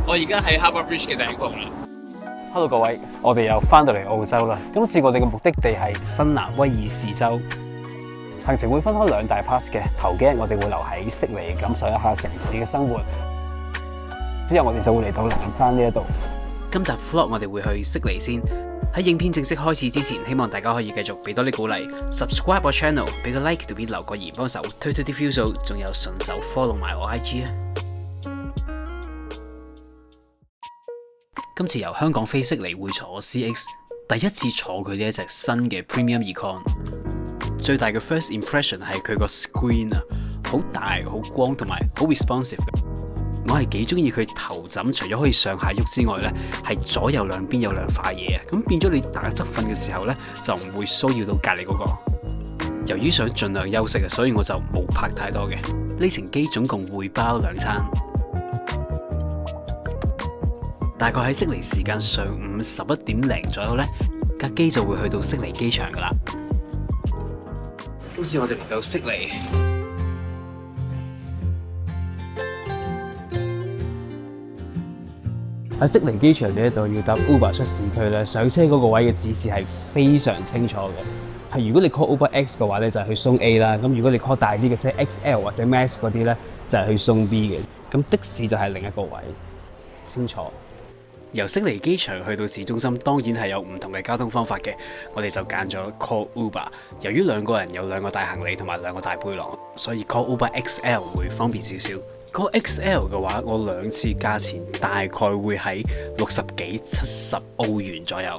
我而家喺 Harbour Bridge 嘅頂峰啦。Hello 各位，我哋又翻到嚟澳洲啦。今次我哋嘅目的地係新南威爾士州，行程會分開兩大 part 嘅。頭幾日我哋會留喺悉尼感受一下城市嘅生活，之後我哋就會嚟到藍山呢一度。今集 vlog 我哋會去悉尼先。喺影片正式開始之前，希望大家可以繼續俾多啲鼓勵 ，subscribe 我 channel， 俾個 like 條片留個言，幫手推啲 view 數，仲有順手 follow 埋我 IG 啊！今次由香港飛悉尼會坐 CX， 第一次坐佢呢一隻新嘅 Premium Econ。最大嘅 first impression 係佢個 screen 啊，好大、好光同埋好 responsive 嘅。我係幾中意佢頭枕，除咗可以上下喐之外呢，係左右兩邊有兩塊嘢啊，咁變咗你打側瞓嘅時候呢，就唔會騷擾到隔離嗰個。由於想盡量休息啊，所以我就冇拍太多嘅。呢程機總共會包2餐，大概喺悉尼時間上午11點零左右呢，架機就會去到悉尼機場噶啦。今次我哋嚟到悉尼。喺悉尼機場呢一度要搭 Uber 出市區咧，上車嗰個位嘅指示係非常清楚嘅。係如果你 call Uber X 嘅話咧，就係去松 A 啦。咁如果你 call 大啲嘅車 XL 或者 Max 嗰啲咧，就係去松 D 嘅。咁的士就係另一個位，清楚。由悉尼機場去到市中心，當然係有唔同嘅交通方法嘅。我哋就揀咗 call Uber。由於兩個人有2個大行李同埋2個大背囊，所以 call Uber XL 會方便少少。Call XL 嘅話，我2次價錢大概會喺60幾70澳元左右。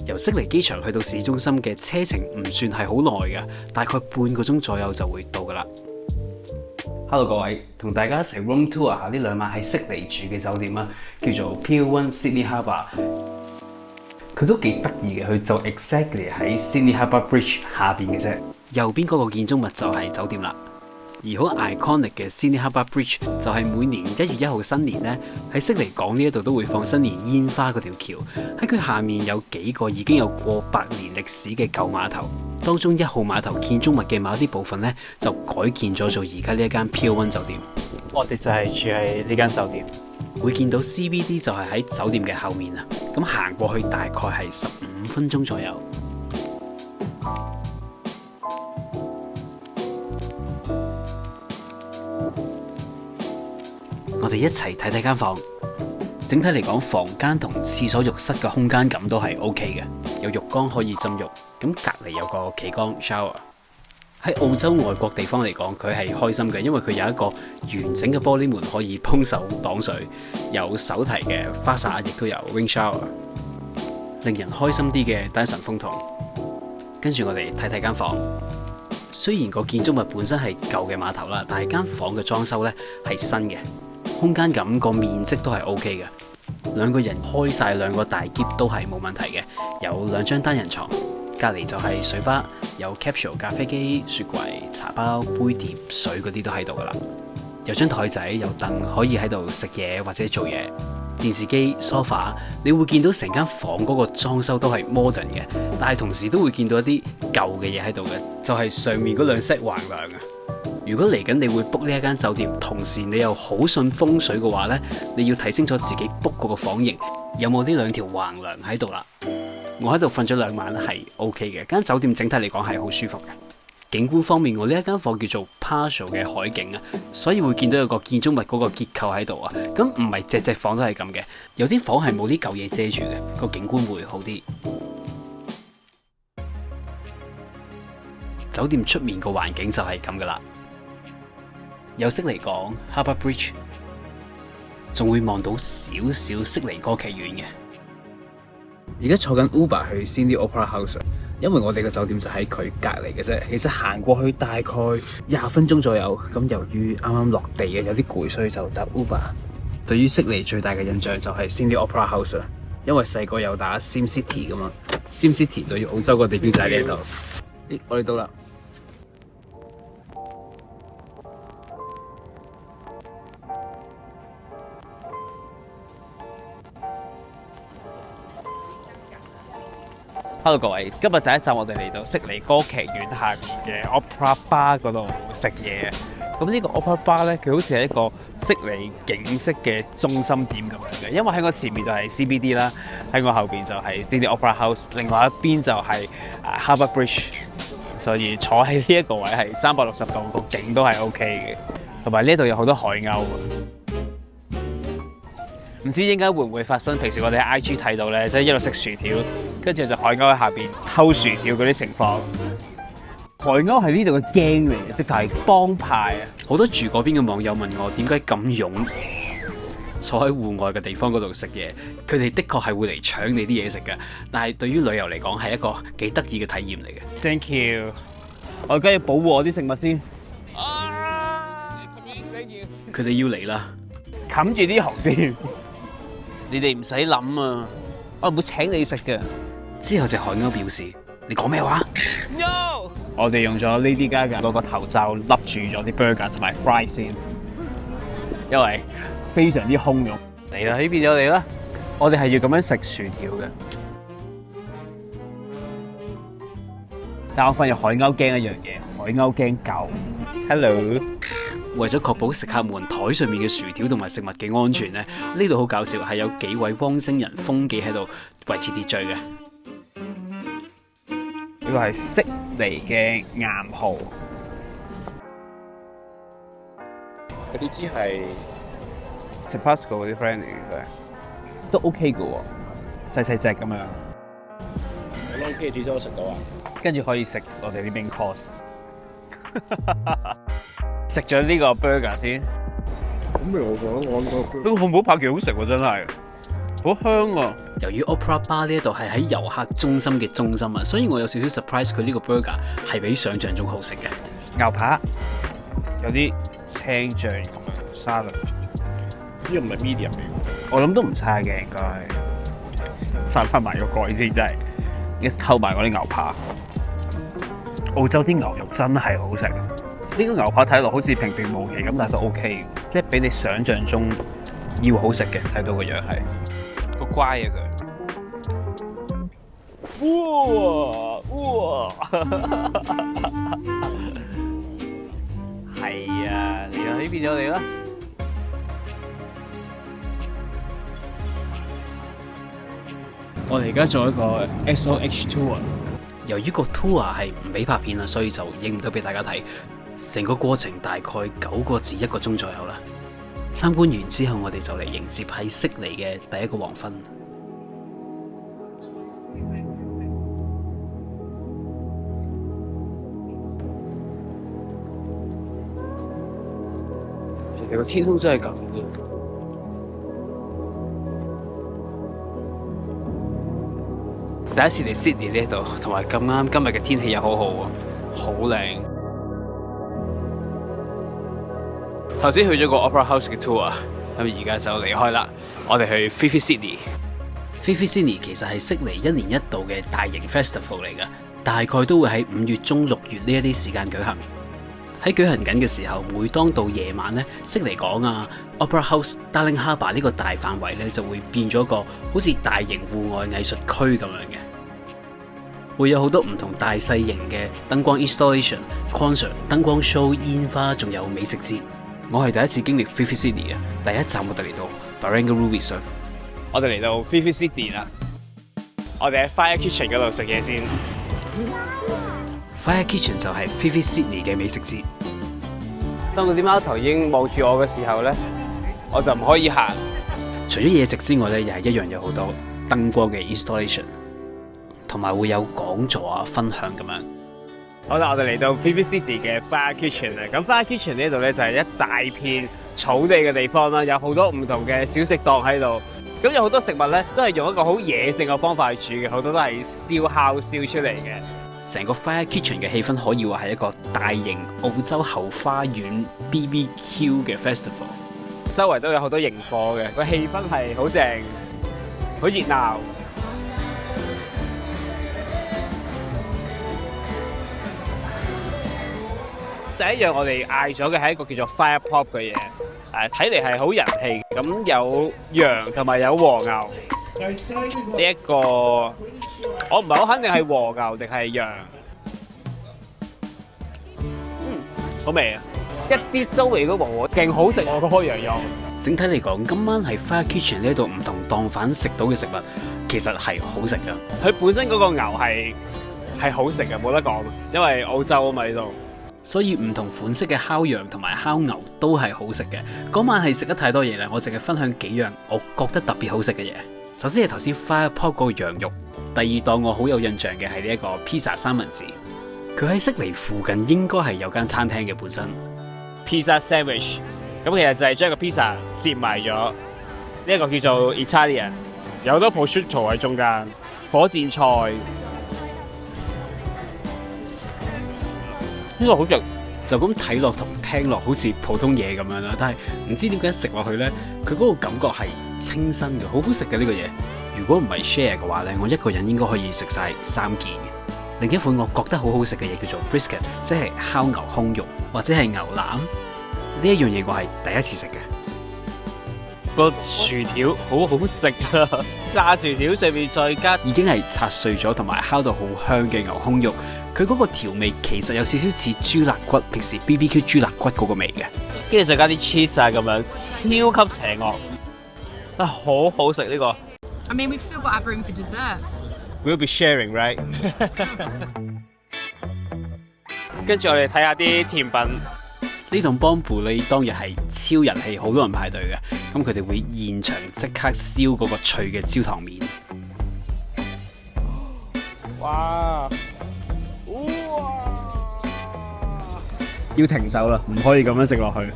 由悉尼機場去到市中心嘅車程唔算係好耐嘅，大概半個鐘左右就會到噶啦。Hello 各位，同大家一齊 room tour 下呢2晚喺悉尼住嘅酒店啊，叫做 Pier 1 Sydney Harbour。佢都幾得意嘅，佢就 exactly 喺 Sydney Harbour Bridge 下邊嘅啫。右邊嗰個建築物就係酒店啦。而好 iconic 嘅 Sydney Harbour Bridge 就係每年1月1號新年呢，喺悉尼港呢一度都會放新年煙花嗰條橋。喺佢下面有幾個已經有過百年歷史嘅舊碼頭，當中1號碼頭建築物嘅某啲部分呢，就改建咗做而家呢一間 Pier 1酒店。我哋就係住喺呢間酒店，會見到 CBD 就係喺酒店嘅後面啊。咁行過去大概係15分鐘左右。我哋一齊睇睇間房。整體嚟講，房間同廁所浴室嘅空間感都係 OK 嘅，有浴缸可以浸浴。咁隔離有個企缸 shower。喺澳洲外國地方嚟講，佢係開心嘅，因為佢有一個完整嘅玻璃門可以幫手擋水，有手提嘅花灑，亦都有 rain shower， 令人開心啲嘅單神風筒。跟住我哋睇睇間房。雖然個建築物本身係舊嘅碼頭啦，但係間房嘅裝修呢係新嘅。空間感個面積都係 OK 嘅，2個人開晒2個大篋都係冇問題嘅。有2張單人床，隔離就係水吧，有 capsule 咖啡機、雪櫃、茶包、杯碟、水嗰啲都喺度噶啦。有張台仔，有凳可以喺度食嘢或者做嘢。電視機、sofa， 你會見到成間房嗰個裝修都係 modern 嘅，但係同時都會見到一啲舊嘅嘢喺度嘅，就係上面嗰2 set 橫梁啊。如果嚟緊你會 book 呢一間酒店，同時你又好信風水嘅話呢，你要睇清楚自己 book 嗰個房型有冇呢2條橫梁喺度啦。我喺度瞓咗2晚係 OK 嘅，間酒店整體嚟講係好舒服嘅。景觀方面，我呢一間房叫做 partial 嘅海景啊，所以會見到有個建築物嗰個結構喺度啊。咁唔係隻房都係咁嘅，有啲房係冇啲舊嘢遮住嘅，個景觀會好啲。酒店出面個環境就係咁噶啦。有悉尼港 Harbour Bridge， 仲會望到少少悉尼歌劇院嘅。而家坐緊 Uber 去 Sydney Opera House， 因為我哋個酒店就喺佢隔離嘅啫。其實行過去大概20分鐘左右。咁由於啱啱落地嘅有啲攰，所以就搭 Uber。對於悉尼最大嘅印象就係 Sydney Opera House 啦，因為細個有打 Sim City 噶嘛。Sim City 對於澳洲個地標就喺呢度。我哋到啦。Hello 各位，今日第一集我哋嚟到悉尼歌劇院下面嘅 Opera Bar 嗰度食嘢。咁呢個 Opera Bar 咧，佢好似係一個悉尼景色嘅中心點咁樣嘅，因為喺我前面就係 CBD 啦，喺我後邊就係 Sydney Opera House，另外一邊就係Harbour Bridge， 所以坐喺呢一個位係360度個景都係 OK 嘅，同埋呢度有好多海鷗。唔知應該會唔會發生平時我哋喺 IG 睇到咧，即係一路食薯條，跟住就海鷗喺下邊偷薯條嗰啲情況。海鷗係呢度嘅 gang 嚟嘅，即係幫派啊！好多住嗰邊嘅網友問我點解咁勇坐喺戶外嘅地方嗰度食嘢，佢哋的確係會嚟搶你啲嘢食嘅，但係對於旅遊嚟講係一個幾得意嘅體驗嚟嘅。Thank you， 我梗係要保護我啲食物先。佢哋要嚟啦，冚住啲紅先。你哋唔使諗啊，我唔會請你食嘅。之後隻海鷗表示：你講咩話 ？No！ 我哋用咗 Lady Gaga 嗰個頭罩笠住咗啲 burger 同埋 fry 先，因為非常之洶湧。嚟啦，呢邊有嚟啦！我哋係要咁樣食薯條嘅。但我發現海鷗驚一樣嘢，海鷗驚狗。Hello。為咗確保食客們台上面嘅薯條同埋食物嘅安全咧，呢度好搞笑，係有幾位汪星人風紀喺度維持秩序嘅。呢個係悉尼嘅岩蠔，嗰啲支係 Tabasco 嗰啲 friend 嚟嘅，都 OK 嘅喎，細細隻咁樣。我 OK， 幾多食到啊？跟住可以食我哋呢邊 course。食咗呢個 burger 先。咁咪我講我呢個呢個漢堡扒幾好食喎，真係好香啊！由於 Opera Bar 呢一度係喺遊客中心嘅中心啊，所以我有少少 surprise 佢呢個 burger 係比想象中好食嘅。牛扒有啲青醬咁樣沙律，呢個唔係 medium 嚟，我諗都唔差嘅應該。閂翻埋個蓋先，真係一偷埋我啲牛扒。澳洲啲牛肉真係好食。呢個牛扒睇落好似平平無奇咁，但係都 OK 嘅，即係比你想象中要好食嘅。睇到個樣係好乖啊佢。哇哇！係啊，嚟啦，呢邊就嚟啦。我哋而家做一個 SOH tour。由於個 tour 係唔俾拍片啊，所以就影唔到俾大家睇。成個過程大概9個字1個鐘左右啦。參觀完之後，我哋就嚟迎接喺悉尼嘅第一個黃昏。其實個天空真係咁嘅。第一次嚟 Sydney 呢度，同埋咁啱今日嘅天氣又好好喎，好靚。頭先去咗個 Opera House 嘅 tour， 咁而家就離開啦。我哋去 Vivid Sydney。Vivid Sydney 其實係悉尼1年1度嘅大型 festival 嚟㗎，大概都會喺5月中6月呢一啲時間舉行。喺舉行緊嘅時候，每當到夜晚咧，悉尼港啊 Opera House、Darling Harbour 呢個大範圍咧就會變咗個好似大型戶外藝術區咁樣嘅，會有好多唔同大細型嘅燈光 installation、concert、燈光 show、煙花，仲有美食節。我係第一次經歷 Vivid Sydney 啊！第一站我哋嚟到 Barangaroo Reserve， 我哋嚟到 Vivid Sydney 啦。我哋喺 Fire Kitchen 嗰度食嘢先。Fire Kitchen 就係 Vivid Sydney 嘅美食節。當嗰啲貓頭鷹望住我嘅時候咧，我就唔可以行。除咗嘢食之外咧，又係一樣有好多燈光嘅 installation， 同埋會有講座啊、分享咁樣。好啦，我哋嚟到 Vivid Sydney 嘅 Fire Kitchen 啦。咁 Fire Kitchen 呢度咧就係一大片草地嘅地方啦，有好多唔同嘅小食檔喺度。咁有好多食物咧都係用一個好野性嘅方法去煮嘅，好多都係燒烤燒出嚟嘅。成個 Fire Kitchen 嘅氣氛可以話係一個大型澳洲後花園 BBQ 嘅 festival， 周圍都有好多營火嘅，個氣氛係好正，好熱鬧。第一樣我哋嗌咗嘅係一個叫做 Fire Pop 嘅嘢，睇嚟係好人氣。咁有羊同埋有和牛。呢一個我唔係好肯定係和牛定係羊。好味啊！一啲蘇味都冇，勁好食喎！嗰顆羊肉。整體嚟講，今晚喺 Fire Kitchen 呢度唔同檔販食到嘅食物，其實係好食㗎。佢本身嗰個牛係好食嘅，冇得講，因為澳洲啊嘛呢度。所以唔同款式嘅烤羊同埋烤牛都係好食嘅。嗰晚係食得太多嘢啦，我淨係分享幾樣我覺得特別好食嘅嘢。首先係頭先 Fire Pot 嗰個羊肉，第二檔我好有印象嘅係呢一個 pizza 三文治。佢喺悉尼附近應該係有間餐廳嘅本身。Pizza sandwich， 咁其實就係將個 pizza 折埋咗，呢一個叫做 Italian， 有好多 prosciutto 喺中間，火箭菜，呢個好食。就咁睇落同聽落好似普通嘢咁樣啦，但係唔知點解食落去呢，佢嗰個感覺係清新嘅，好好食嘅呢個嘢。如果唔係 share 嘅話呢，我一個人應該可以食晒3件嘅。另一款我覺得好好食嘅嘢叫做 brisket， 即係烤牛胸肉或者係牛腩。呢一樣嘢我係第一次食嘅。個薯條好好食啊！炸薯條上面再加已經係拆碎咗同埋烤到好香嘅牛胸肉，佢嗰個調味其實有少少似豬肋骨，平時 BBQ 豬肋骨嗰個味嘅。跟住再加啲 cheese 啊咁樣，超級邪惡，但係好好食呢個。I mean, we've still got our room for dessert. We'll be sharing, right? 跟住我哋睇下啲甜品。呢檔邦布利當日係超人氣，好多人排隊嘅。咁佢哋會現場即刻燒嗰個脆嘅焦糖麵。哇！要停手啦，唔可以咁樣食落去，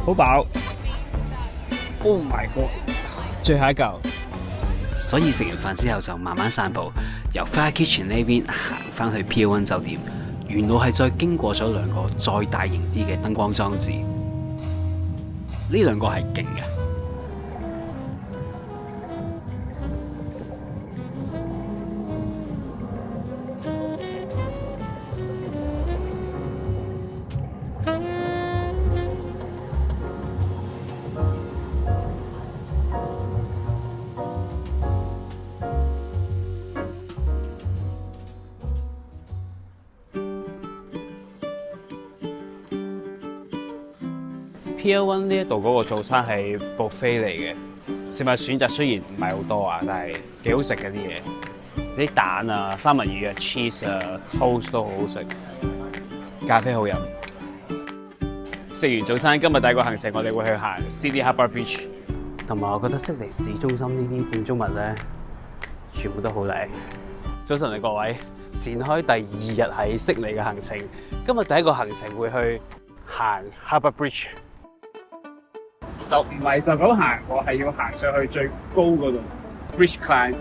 好飽。Oh my god！ 最後一嚿。所以食完飯之後就慢慢散步，由 Fire Kitchen 呢邊行翻去 Pier 1酒店。沿路係再經過咗2個再大型啲嘅燈光裝置，呢2個係勁嘅。Pier 1呢一度嗰個早餐係 buffet 嚟嘅，食物選擇雖然唔係好多啊，但係幾好食嘅啲嘢，啲蛋啊、三文魚啊、cheese 啊、toast 都好好食，咖啡好飲。食完早餐，今日第一個行程我哋會去行 Sydney Harbour Bridge， 同埋我覺得悉尼市中心呢啲建築物咧，全部都好靚。早晨啊各位，展開第2日喺悉尼嘅行程，今日第一個行程會去行 Harbour Bridge。就唔係就咁行，我係要行上去最高嗰度 Bridge Climb。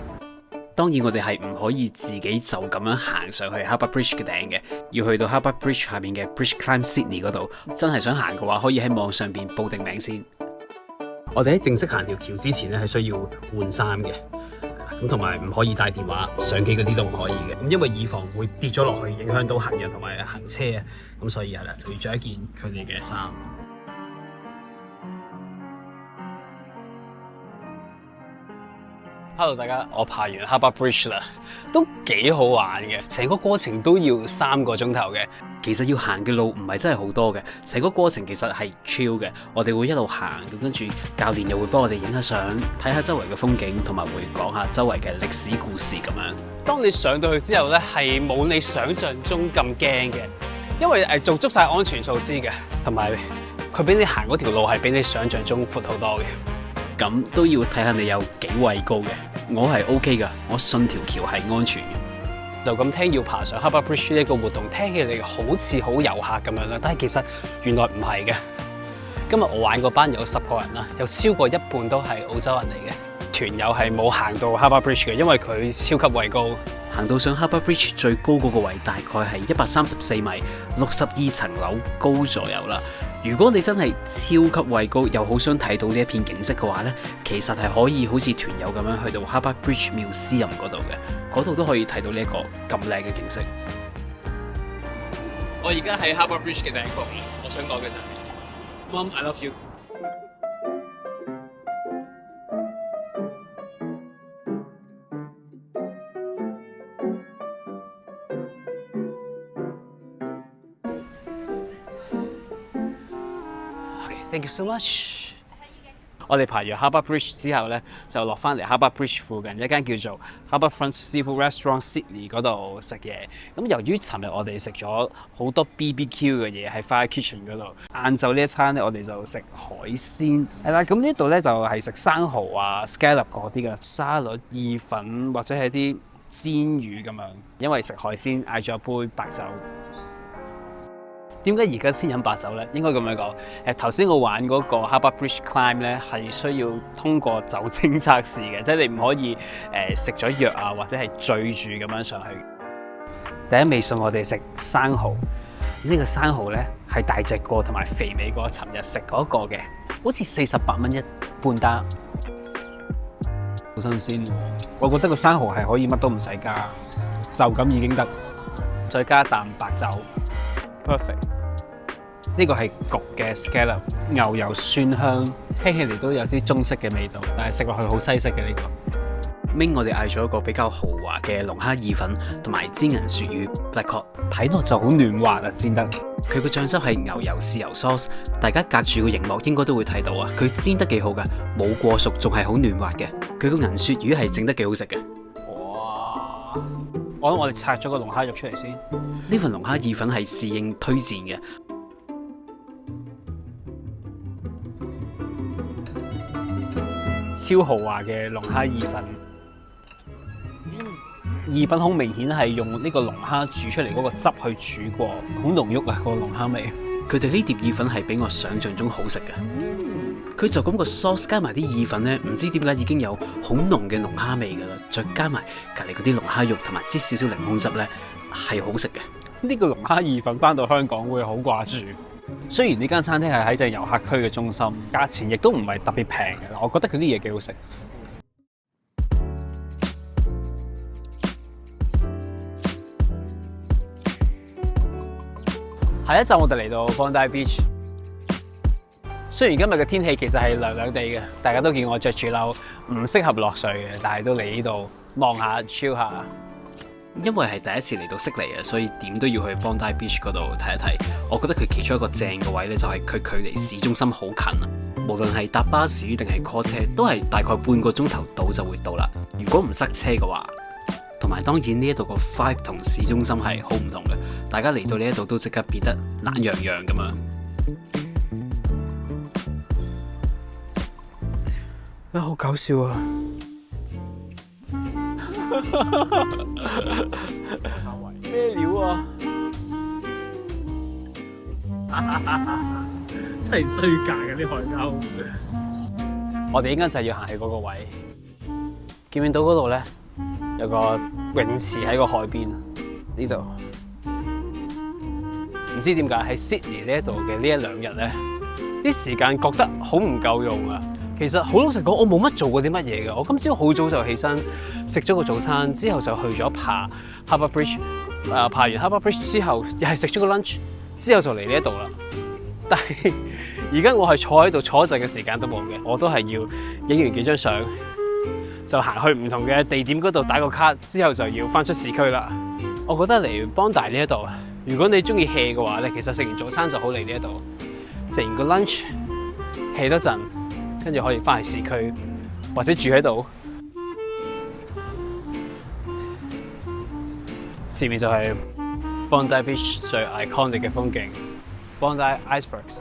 當然我哋係唔可以自己就咁樣行上去 Harbour Bridge 嘅頂嘅，要去到 Harbour Bridge 下面嘅 Bridge Climb Sydney 嗰度。真係想行嘅話，可以喺網上邊報定名先。我哋喺正式行條橋之前咧，係需要換衫嘅，咁同埋唔可以帶電話、相機嗰啲都唔可以嘅。咁因為以防會跌咗落去，影響到行人同埋行車啊，咁所以係啦，就要着一件佢哋嘅衫。Hello 大家，我爬完 Harbour Bridge 啦，都幾好玩嘅，成個過程都要3個鐘頭嘅。其實要行嘅路唔係真係好多嘅，成個過程其實係 chill 嘅。我哋會一路行，咁跟住教練又會幫我哋影下相，睇下周圍嘅風景，同埋會講下周圍嘅歷史故事咁樣。當你上到去之後咧，係冇你想象中咁驚嘅，因為做足晒安全措施嘅，同埋佢俾你行嗰條路係比你想象中闊好多嘅。咁都要睇下你有幾畏高嘅，我係 OK 噶，我信條橋係安全嘅。就咁聽要爬上 Harbour Bridge 呢個活動，聽起嚟好似好遊客咁樣啦，但係其實原來唔係嘅。今日我玩嗰班有10個人啦，有超過一半都係澳洲人嚟嘅。團友係冇行到 Harbour Bridge 嘅，因為佢超級畏高。行到上 Harbour Bridge 最高嗰個位，大概係134米，62層樓高左右啦。如果你真係超級畏高，又好想睇到呢一片景色嘅話呢，其實係可以好似團友咁樣去到 Harbour Bridge Museum 嗰度嘅，嗰度都可以睇到呢一個咁靚嘅景色。我而家喺 Harbour Bridge 嘅頂部啦，我想講嘅就係 Mom I love you。Thank you so much。我哋爬完 Harbour Bridge 之後咧，就落翻嚟 Harbour Bridge 附近一間叫做 Harbourfront Seafood Restaurant Sydney 嗰度食嘢。咁由於尋日我哋食咗好多 BBQ 嘅嘢喺 Fire Kitchen 嗰度，晏晝呢一餐咧我哋就食海鮮。係啦，咁呢度咧就係食生蠔啊、scallop 嗰啲嘅沙律、意粉或者係啲煎魚咁樣。因為食海鮮嗌咗一杯白酒。點解而家先飲白酒咧？應該咁樣講。頭先我玩嗰個 Harbour Bridge Climb 咧，係需要通過酒精測試嘅，即係你唔可以食咗藥啊，或者係醉住咁樣上去。第一味餸我哋食生蠔，呢個生蠔咧係大隻過同埋肥美過尋日食嗰個嘅，好似48蚊一半打，好新鮮。我覺得個生蠔係可以乜都唔使加，就咁已經得，再加啖白酒 ，perfect。呢個係焗嘅 scallop， 牛油酸香，聽起嚟都有啲中式嘅味道，但係食落去好西式嘅呢個。Ming 我哋嗌咗一個比較豪華嘅龍蝦意粉同埋煎銀鱈魚 Black Cod， 睇落就好嫩滑啊，煎得。佢個醬汁係牛油豉油 sauce， 大家隔住個熒幕應該都會睇到啊，佢煎得幾好㗎，冇過熟，仲係好嫩滑嘅。佢個銀鱈魚係整得幾好食嘅。哇！我哋拆咗個龍蝦肉出嚟先。呢份龍蝦意粉係侍應推薦嘅。超豪華嘅龍蝦意粉，意粉好明顯係用呢個龍蝦煮出嚟嗰個汁去煮過，好濃郁啊個龍蝦味。佢哋呢碟意粉係比我想象中好食嘅。佢就咁個 sauce 加埋啲意粉咧，唔知點解已經有好濃嘅龍蝦味㗎啦，再加埋隔離嗰啲龍蝦肉同埋擠少少檸檬汁咧，係好食嘅。呢個龍蝦意粉翻到香港會好掛住。雖然呢間餐廳係喺正遊客區嘅中心，價錢亦都唔係特別平嘅，我覺得佢啲嘢幾好食。下一站我哋嚟到 Bondi Beach。雖然今日嘅天氣其實係涼涼地嘅，大家都見我着住褸，唔適合落水嘅，但係都嚟呢度望下 chill 下。因為係第一次嚟到悉尼啊，所以點都要去 Bondi Beach 嗰度睇一睇。我覺得佢其中一個正嘅位咧，就係佢距離市中心好近啊。無論係搭巴士定係 call 車，都係大概半個鐘頭到就會到啦。如果唔塞車嘅話，同埋當然呢一度個 vibe 同市中心係好唔同嘅。大家嚟到呢一度都即刻變得懶洋洋咁樣。好搞笑啊！咩料啊？真係衰格嘅啲海鷗。我哋應該就係要行去嗰個位，見唔見到嗰度咧？有個泳池喺個海邊呢度。唔知點解喺 Sydney 呢一度嘅呢一兩日咧，啲時間覺得好唔夠用啊！其實好老實講，我冇乜做過啲乜嘢嘅。我今朝好早就起身，食咗個早餐之後就去咗爬 Harbour Bridge。爬完 Harbour Bridge 之後，又係食咗個 lunch， 之後就嚟呢一度啦。但係而家我係坐喺度坐一陣嘅時間都冇嘅，我都係要影完幾張相，就行去唔同嘅地點嗰度打個卡，之後就要翻出市區啦。我覺得嚟Bondi呢一度，如果你中意 hea 嘅話咧，其實食完早餐就好嚟呢一度，食完個 lunch hea 多陣。跟住可以翻去市區，或者住喺度。前面就係 Bondi Beach 最 iconic 嘅風景 ，Bondi Icebergs。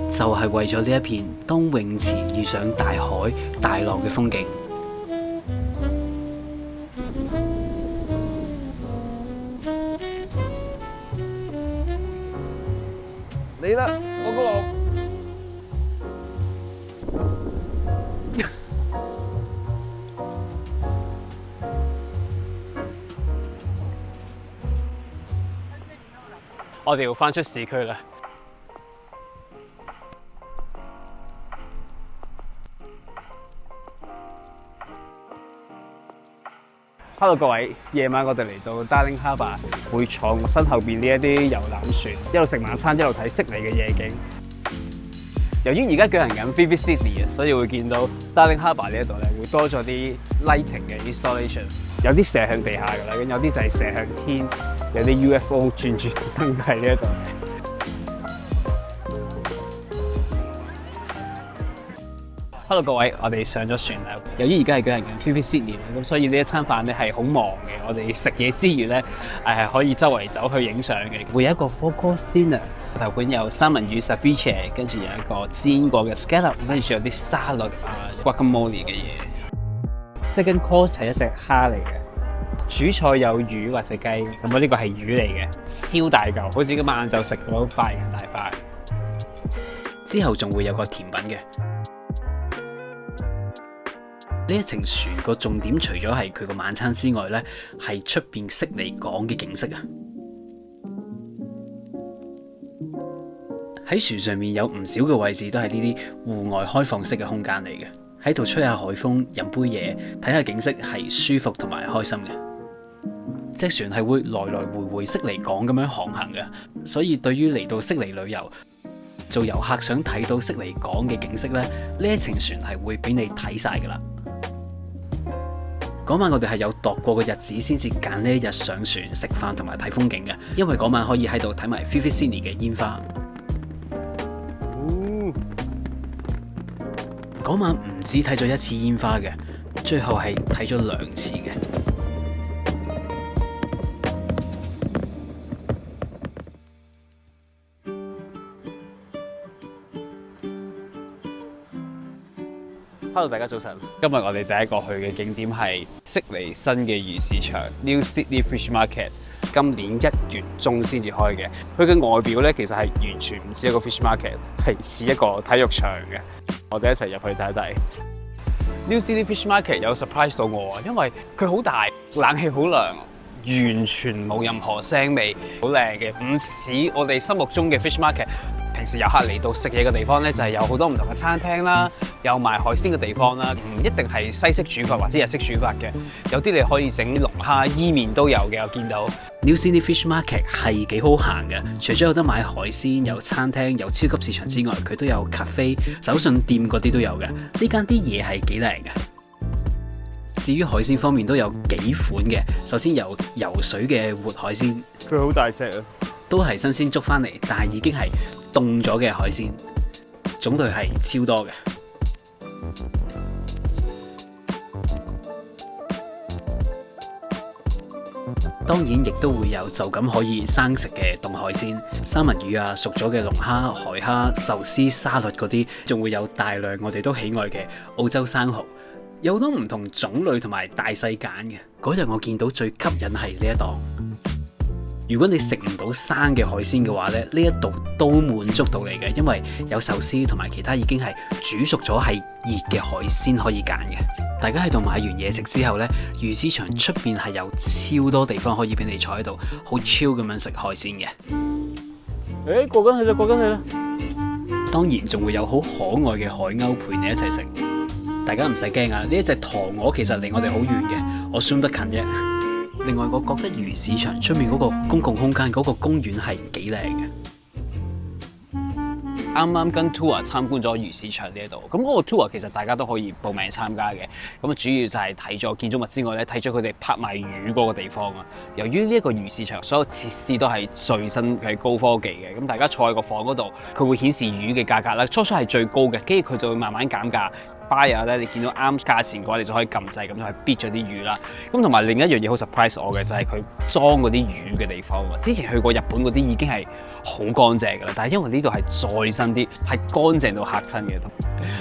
就係為咗呢一片當泳池遇上大海大浪嘅風景。嚟啦！我個浪，我哋要翻出市區啦。Hello 各位，夜晚我哋嚟到 Darling Harbour， 會坐我身後邊呢一啲遊覽船，一路食晚餐，一路睇悉尼嘅夜景。由於而家舉行緊 Vivid Sydney 啊，所以會見到 Darling Harbour 呢一度咧會多咗啲 lighting 嘅 installation， 有啲射向地下㗎啦，有啲就係射向天，有啲 UFO 轉燈喺呢一度嘅。Hello 各位，我哋上咗船啦。由於而家係舉行緊 Visit Sydney 咁所以呢一餐飯咧係好忙嘅。我哋食嘢之餘咧，係可以周圍走去影相嘅。會有一個 four course dinner， 頭盤有三文魚 ceviche， 跟住有一個煎過嘅 scallop， 跟住有啲沙律啊、guacamole 嘅嘢。Second course 係一隻蝦嚟嘅，主菜有魚或者雞，咁我呢個係魚嚟嘅，超大嚿，好似今晚晏晝食嗰塊咁大塊。之後仲會有個甜品嘅。呢一程船個重點除咗係佢個晚餐之外呢，係出邊悉尼港嘅景色啊！喺船上面有唔少嘅位置都係呢啲戶外開放式嘅空間嚟嘅，喺度吹下海風、飲杯嘢、睇下景色係舒服同埋開心嘅。隻船係會來來回回悉尼港咁樣航行嘅，所以對於嚟到悉尼旅遊做遊客想睇到悉尼港嘅景色呢，呢一程船係會俾你睇晒噶啦。嗰晚我哋係有度過個日子先至揀呢一日上船食飯同埋睇風景嘅，因為嗰晚可以喺度睇埋 Visit Sydney 嘅煙花。嗰晚唔止睇咗一次煙花嘅，最後係睇咗2次嘅。Hello， 大家早晨。今日我哋第一個去嘅景點係悉尼新嘅魚市場 New Sydney Fish Market， 今年1月中先至開嘅。佢嘅外表咧，其實係完全唔似一個 fish market， 係似一個體育場嘅。我哋一齊入去睇睇。New Sydney Fish Market 有 surprise 到我啊，因為佢好大，冷氣好涼，完全冇任何腥味，好靚嘅，唔似我哋心目中嘅 fish market。平時遊客嚟到食嘢嘅地方咧，就係有好多唔同嘅餐廳啦，有賣海鮮嘅地方啦，唔一定係西式煮法或者日式煮法嘅，有啲你可以整龍蝦伊麵都有嘅，我見到。New Sydney Fish Market 係幾好行嘅，除咗有得買海鮮、有餐廳、有超級市場之外，佢都有咖啡、手信店嗰啲都有嘅。呢間啲嘢係幾靚嘅。至於海鮮方面都有幾款嘅，首先有游水嘅活海鮮，佢好大隻啊，都係新鮮捉翻嚟，但係已經係凍咗嘅海鮮，種類係超多嘅。當然亦都會有就咁可以生食嘅凍海鮮，三文魚啊、熟咗嘅龍蝦、海蝦、壽司、沙律嗰啲，仲會有大量我哋都喜愛嘅澳洲生蠔，有好多唔同種類同埋大細揀嘅。嗰日我見到最吸引係呢一檔。如果你食唔到生嘅海鮮嘅話咧，呢一度都滿足到你嘅，因為有壽司同埋其他已經係煮熟咗係熱嘅海鮮可以揀嘅。大家喺度買完嘢食之後呢，魚市場出邊係有超多地方可以俾你坐喺度，好 chill 咁樣食海鮮嘅。誒，過緊去啦，過緊去啦！當然仲會有好可愛嘅海鷗陪你一齊食。大家唔使驚啊，呢一隻塘鵝其實離我哋好遠嘅，我 zoom 得近啫。另外，我覺得魚市場出面嗰個公共空間嗰個公園係幾靚嘅。啱啱跟 tour 參觀咗魚市場呢一度，咁嗰個 tour 其實大家都可以報名參加嘅。咁主要就係睇咗建築物之外咧，睇咗佢哋拍賣魚嗰個地方啊。由於呢一個魚市場所有設施都係最新嘅高科技嘅，咁大家坐喺個房嗰度，佢會顯示魚嘅價格啦。初初係最高嘅，跟住佢就會慢慢減價。buyer 咧，你見到啱價錢嘅話，你就可以撳掣咁就去 bid 咗啲魚啦。咁同埋另一樣嘢好 surprise 我嘅就係佢裝嗰啲魚嘅地方啊。之前去過日本嗰啲已經係好乾淨㗎啦，但係因為呢度係再新啲，係乾淨到嚇親嘅。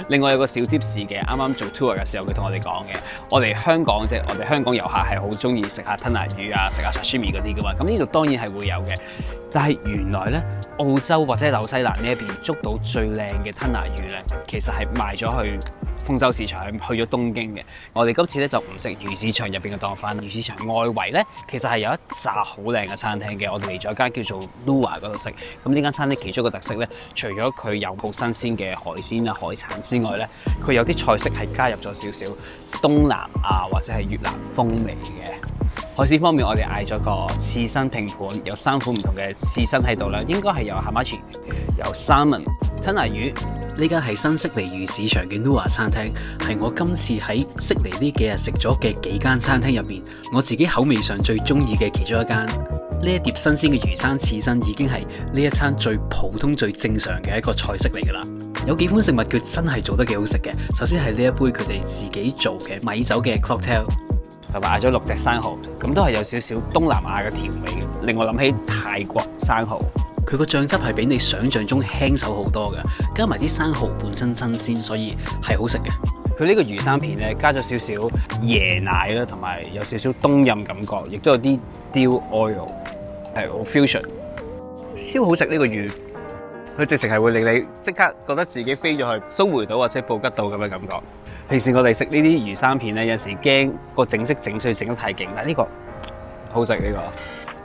另外有個小 tips 嘅，啱啱做 tour 嘅時候佢同我哋講嘅，我哋香港我哋香港遊客係好中意食下吞拿魚啊，食下 sashimi 嗰啲㗎嘛。咁呢度當然係會有嘅，但係原來咧澳洲或者紐西蘭呢一邊捉到最靚嘅吞拿魚咧，其實係賣咗去豐洲市場，去咗東京嘅。我哋今次咧就唔食魚市場入邊嘅檔飯，魚市場外圍咧其實係有一紮好靚嘅餐廳嘅。我哋嚟咗一間叫做 Lua 嗰度食。咁呢間餐廳其中一個特色咧，除咗佢有好新鮮嘅海鮮啊、海產之外咧，佢有啲菜式係加入咗少少東南亞或者係越南風味嘅。海鮮方面，我哋嗌咗個刺身拼盤，有3款唔同嘅刺身喺度啦，應該係有 hamachi、有 salmon、吞拿魚。呢間係新悉尼魚市場嘅 Nua 餐廳，係我今次喺悉尼呢幾日食咗嘅幾間餐廳入面，我自己口味上最中意嘅其中一間。呢一碟新鮮嘅魚生刺身已經係呢一餐最普通最正常嘅一個菜式嚟㗎啦。有幾款食物佢真係做得幾好食嘅。首先係呢一杯佢哋自己做嘅米酒嘅 cocktail， 同埋嗌咗6隻生蠔，咁都係有少少東南亞嘅調味嘅，令我諗起泰國生蠔。佢個醬汁係比你想象中輕手好多嘅，加埋啲生蠔本身新鮮，所以係好食嘅。佢呢個魚生片咧加咗少少椰奶啦，同埋有少少冬蔭感覺，亦都有啲 dill oil， 係好 fusion， 超好食呢個魚。佢直情係會令你即刻覺得自己飛咗去蘇梅島或者布吉島咁嘅感覺。平時我哋食呢啲魚生片咧，有時驚個整色整水整得太勁，但係呢個好食呢個。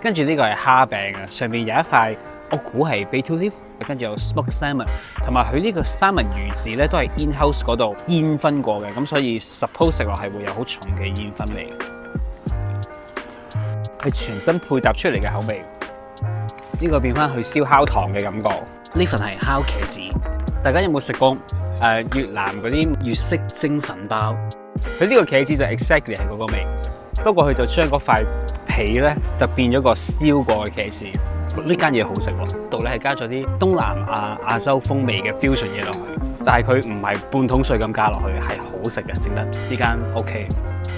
跟住呢個係蝦餅啊，上面有一塊我估係 basil leaf， 跟住有 smoked salmon， 同埋佢呢個三文魚子咧都係 in house 嗰度煙燻過嘅，咁所以 suppose 食落係會有好重嘅煙燻味，係全新配搭出嚟嘅口味。呢個變翻去燒烤糖嘅感覺。呢份係烤茄子，大家有冇食過越南嗰啲粵式蒸粉包？佢呢個茄子就 exactly 係嗰個味，不過佢就將嗰塊皮咧就變咗個燒過嘅茄子。呢間嘢好食喎，度咧係加咗啲東南亞洲風味嘅 fusion 嘢落去，但係佢唔係半桶水咁加落去，係好食嘅，整得呢間 OK。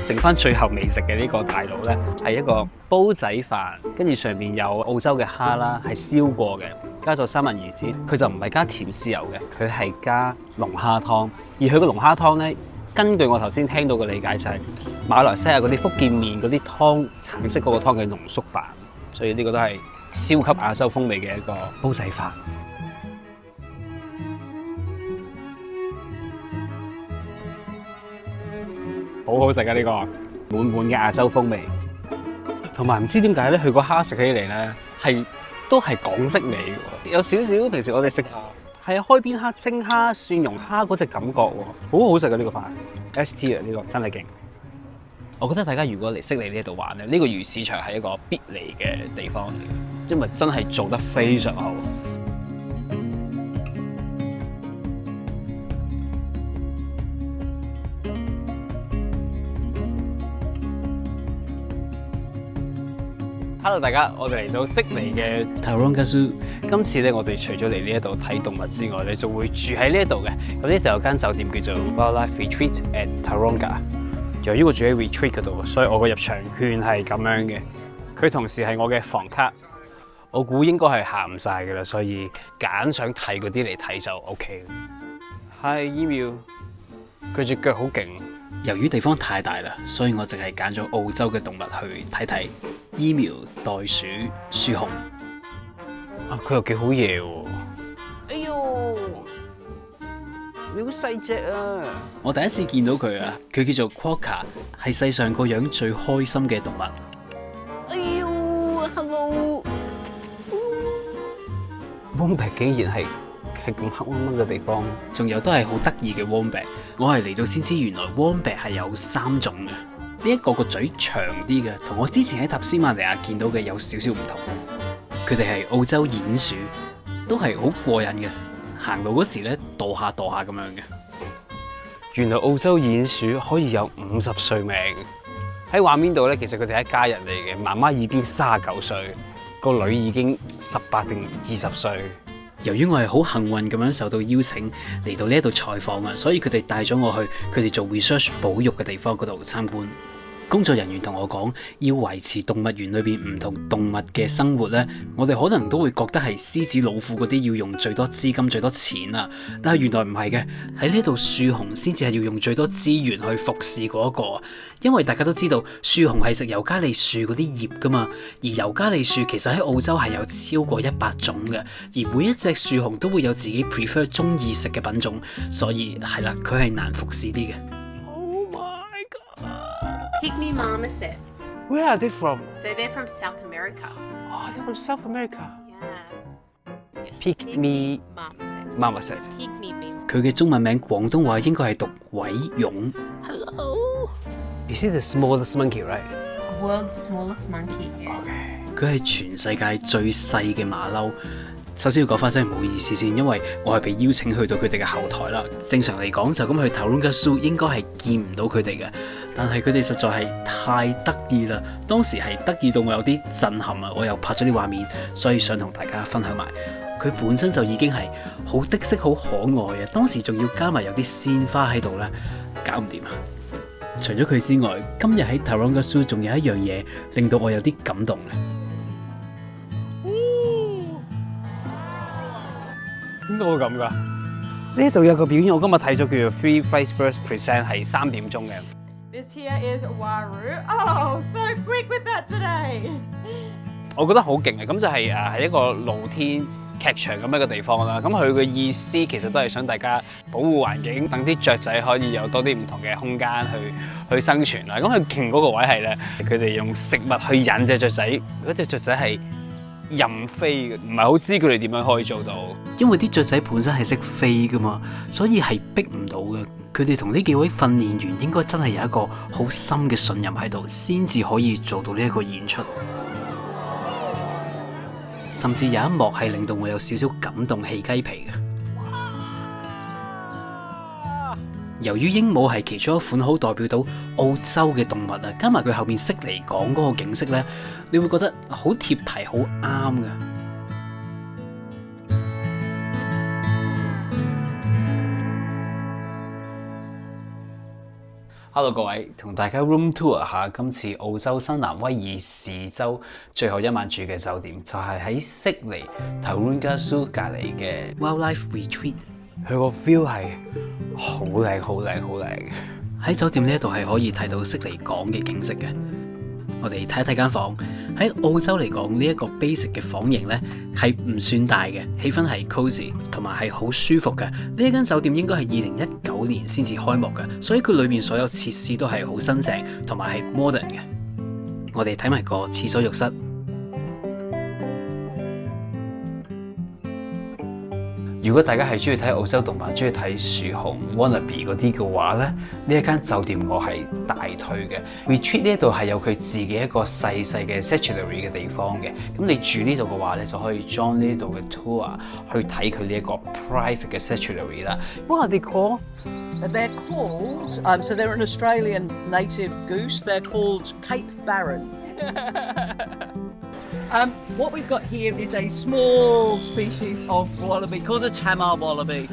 剩翻最後未食嘅呢個大佬咧，係一個煲仔飯，跟住上面有澳洲嘅蝦啦，係燒過嘅，加咗三文魚子，佢就唔係加甜豉油嘅，佢係加龍蝦湯，而佢個龍蝦湯咧，根據我頭先聽到嘅理解就係馬來西亞嗰啲福建麵嗰啲湯，橙色嗰個湯嘅濃縮版，所以呢個都係超級亞洲風味嘅一個煲仔飯。好好食啊！呢個滿滿嘅亞洲風味，同埋唔知點解咧，佢個蝦食起嚟咧都係港式味嘅，有少少平時我哋食係開邊蝦、蒸蝦、蒜蓉蝦嗰隻感覺喎，好好食啊！呢個飯 ST 啊，呢個真係勁。我覺得大家如果嚟悉尼呢度玩咧，呢個魚市場係一個必嚟嘅地方嚟嘅，因為真係做得非常好。Hello 大家，我哋嚟到悉尼嘅 Taronga Zoo。今次咧，我哋除咗嚟呢一度睇動物之外，你仲會住喺呢一度嘅。咁呢度有間酒店叫做 Wildlife Retreat at Taronga。由於我住喺 Retreat 嗰度，所以我個入場券係咁樣嘅。佢同時係我嘅房卡，我估應該係行唔晒嘅啦，所以揀想睇嗰啲嚟睇就 OK。Hi Emu， 佢隻腳好勁。由於地方太大啦，所以我淨係揀咗澳洲嘅動物去睇睇。Emu、袋鼠、樹熊。啊，佢又幾好嘢喎！哎呦，你好細隻啊！我第一次見到佢啊，佢叫做 Quokka， 係世上個樣最開心嘅動物。哎呦 ，Hello！ Wombat 竟然係咁黑掹掹嘅地方，仲有都係好得意嘅 Wombat。我係嚟到先知，原來 Wombat 係有3種嘅。呢一個個嘴長啲嘅，同我之前喺塔斯馬尼亞見到嘅有少少唔同。佢哋係澳洲鼴鼠，都係好過癮嘅。行路嗰時咧，跺下跺下咁樣嘅。原來澳洲鼴鼠可以有50歲命。喺畫面度咧，其實佢哋係一家人嚟嘅，媽媽已經39歲，個女已經18定20歲。由於我係好幸運咁樣受到邀請嚟到呢一度採訪啊，所以佢哋帶咗我去佢哋做 research 保育嘅地方嗰度參觀。工作人員同我講，要維持動物園裏邊唔同動物嘅生活呢，我哋可能都會覺得係獅子、老虎嗰啲要用最多資金、最多錢啊。但係原來唔係嘅，喺呢度樹熊先至係要用最多資源去服侍嗰一個。因為大家都知道樹熊係食尤加利樹嗰啲葉噶嘛，而尤加利樹其實喺澳洲係有超過100種嘅，而每一隻樹熊都會有自己 prefer 中意食嘅品種，所以係啦，佢係難服侍啲嘅。Pygmy marmosets. Where are they from? So they're from South America. Oh, they're from South America. Yeah. Pygmy marmoset. marmoset. Pygmy means 佢嘅中文名廣東話應該係讀偉蛹。 hello. Is it the smallest monkey, right? World's smallest monkey. Yeah. Okay. 佢係全世界最細嘅馬騮。首先要講翻聲唔好意思先，因為我係被邀請去到佢哋嘅後台啦。正常嚟講就咁去 Taronga Zoo 應該係見唔到佢哋嘅，但係佢哋實在係太得意啦。當時係得意到我有啲震撼啊！我又拍咗啲畫面，所以想同大家分享埋。佢本身就已經係好的色、好可愛啊！當時仲要加埋有啲鮮花喺度咧，搞唔掂啊！除咗佢之外，今日喺 Taronga Zoo 仲有一樣嘢令到我有啲感動咧。點解會咁㗎？呢度有個表演，我今日睇咗叫做 Three Flights Birds Present， 係3點鐘嘅。This here is Waru. Oh, so quick with that today. 我覺得好勁嘅，咁就係一個露天劇場咁樣嘅地方啦。咁佢嘅意思其實都係想大家保護環境，等啲雀仔可以有多啲唔同嘅空間去生存啦。咁佢勁嗰個位係咧，佢哋用食物去引隻雀仔，嗰隻雀仔係任飛嘅，唔係好知佢哋點樣可以做到。因為啲雀仔本身係識飛噶嘛，所以係逼唔到嘅。佢哋同呢幾位訓練員應該真係有一個好深嘅信任喺度，先至可以做到呢一個演出。甚至有一幕係令到我有少少感動起雞皮嘅。由於鸚鵡係其中一款好代表到澳洲嘅動物啊，加埋佢後面悉尼港嗰個景色呢，你會覺得好貼題、好啱嘅。Hello 各位，同大家 room tour 下今次澳洲新南威爾士州最後一晚住嘅酒店，就係喺悉尼 Taronga Zoo 隔離嘅 Wildlife Retreat。佢個 view 係好靚、好靚、好靚嘅。喺酒店呢一度係可以睇到悉尼港嘅景色嘅。我哋睇一睇間房，喺澳洲嚟講呢一個 basic 嘅房型呢係唔算大嘅，氣氛係 cozy 同埋係好舒服嘅。呢一間酒店應該係2019年先至開幕嘅，所以佢裏面所有設施都係好新淨同埋係 modern 嘅。我哋睇埋個廁所浴室。如果大家係中意睇澳洲動漫、中意睇樹熊、Wannabe 嗰啲嘅話咧，呢一間酒店我係大推嘅。Retreat 呢一度係有佢自己一個細細嘅 sanctuary 嘅地方嘅。咁你住呢度嘅話咧，就可以 join 呢度嘅 tour 去睇佢呢一個 private 嘅 sanctuary 啦。What are they called? They're called, so they're an Australian native goose. They're called Cape Barren. What we've got here is a small species of wallaby called a Tamar wallaby.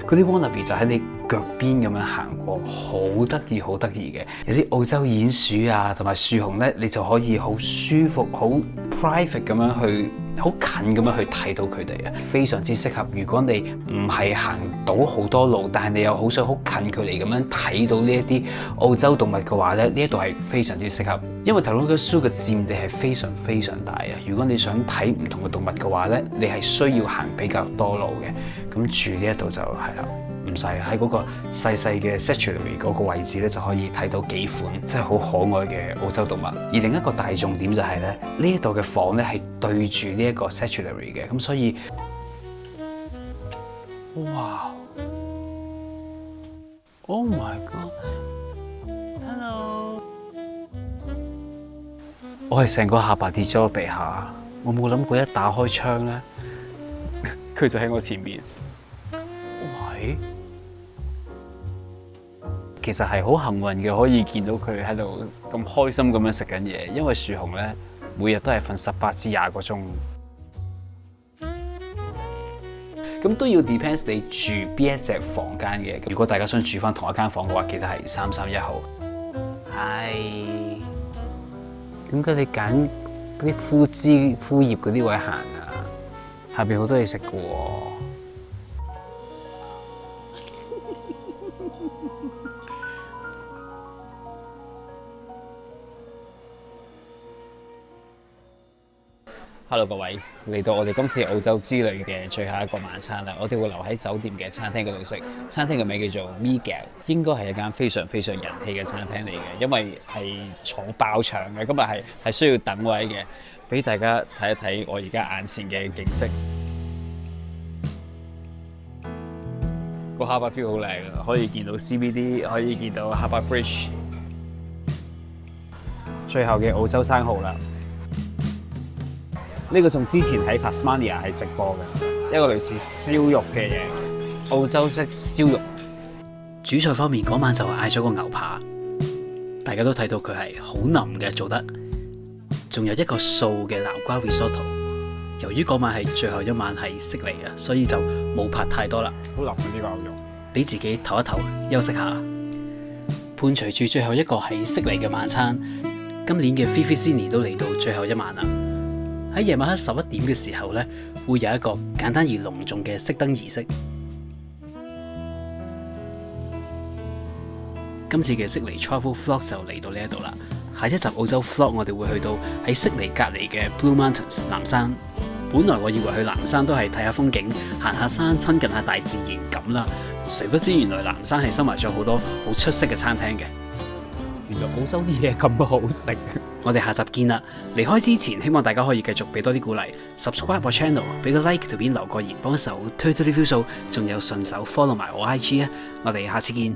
嗰啲 Wannabe 就喺你腳邊咁樣行過，好得意好得意嘅。有啲澳洲鼴鼠啊，同埋樹熊咧，你就可以好舒服、好 private 咁樣去，好近咁樣去睇到佢哋啊，非常之適合。如果你唔係行到好多路，但係你又好想好近距離咁樣睇到呢一啲澳洲動物嘅話咧，呢一度係非常之適合。因為 Taronga Zoo 嘅佔地係非常非常大啊！如果你想睇唔同嘅動物嘅話咧，你係需要行比較多路嘅。咁住呢一度就係啦，唔使喺嗰個細細嘅 sanctuary 嗰個位置咧，就可以睇到幾款真係好可愛嘅澳洲動物。而另一個大重點就係咧，呢一度嘅房咧係對住呢一個 sanctuary 嘅，咁所以，哇 ！Oh my god！Hello！ 我係成個下巴跌咗落地下，我冇諗過一打開窗咧，佢就喺我前面。喂，其實係好幸運嘅，可以見到佢喺度咁開心咁樣食緊嘢，因為樹熊咧每日都係瞓18至20個鐘。咁都要 depends 你住邊一隻房間嘅。如果大家想住翻同一間房嘅話，記得係331號。係。點解你揀嗰啲枯葉嗰啲位行啊？下邊好多嘢食嘅喎。Hello 各位，嚟到我哋今次澳洲之旅嘅最後一個晚餐啦，我哋會留喺酒店嘅餐廳嗰度食。餐廳嘅名叫做 Miguel， 應該係一間非常非常人氣嘅餐廳嚟嘅，因為係坐爆場嘅，今日係需要等位嘅。俾大家睇一睇我而家眼前嘅景色，個 Harbour View 好靚啊，可以見到 CBD， 可以見到 Harbour Bridge， 最後嘅澳洲生蠔啦。呢個仲之前喺 Tasmania 係食過嘅，一個類似燒肉嘅嘢，澳洲式燒肉。主菜方面嗰晚就嗌咗個牛扒，大家都睇到佢係好腍嘅做得，仲有一個素嘅南瓜 risotto，由於嗰晚係最後一晚係悉尼啊，所以就冇拍太多啦，好腍啊呢個牛肉。俾自己唞一唞，休息下。伴隨住最後一個喺悉尼嘅晚餐，今年嘅 Vivid Sydney 都嚟到最後一晚啦。喺夜晚黑11點嘅時候呢，會有一個簡單而隆重嘅熄燈儀式。今次嘅悉尼 Travel Vlog 就嚟到呢一度啦。下一集澳洲 Vlog 我哋會去到喺悉尼隔離嘅 Blue Mountains 藍山。本來我以為去藍山都係睇下風景、行下山、親近下大自然咁啦，誰不知原來藍山係收埋咗好多好出色嘅餐廳嘅。原來澳洲啲嘢咁好食。我哋下集見啦！離開之前，希望大家可以繼續俾多啲鼓勵 ，subscribe 我 channel， 俾個 like 條片留個言，幫手推啲 view 數，仲有順手 follow 埋我 IG 啊！我哋下次見。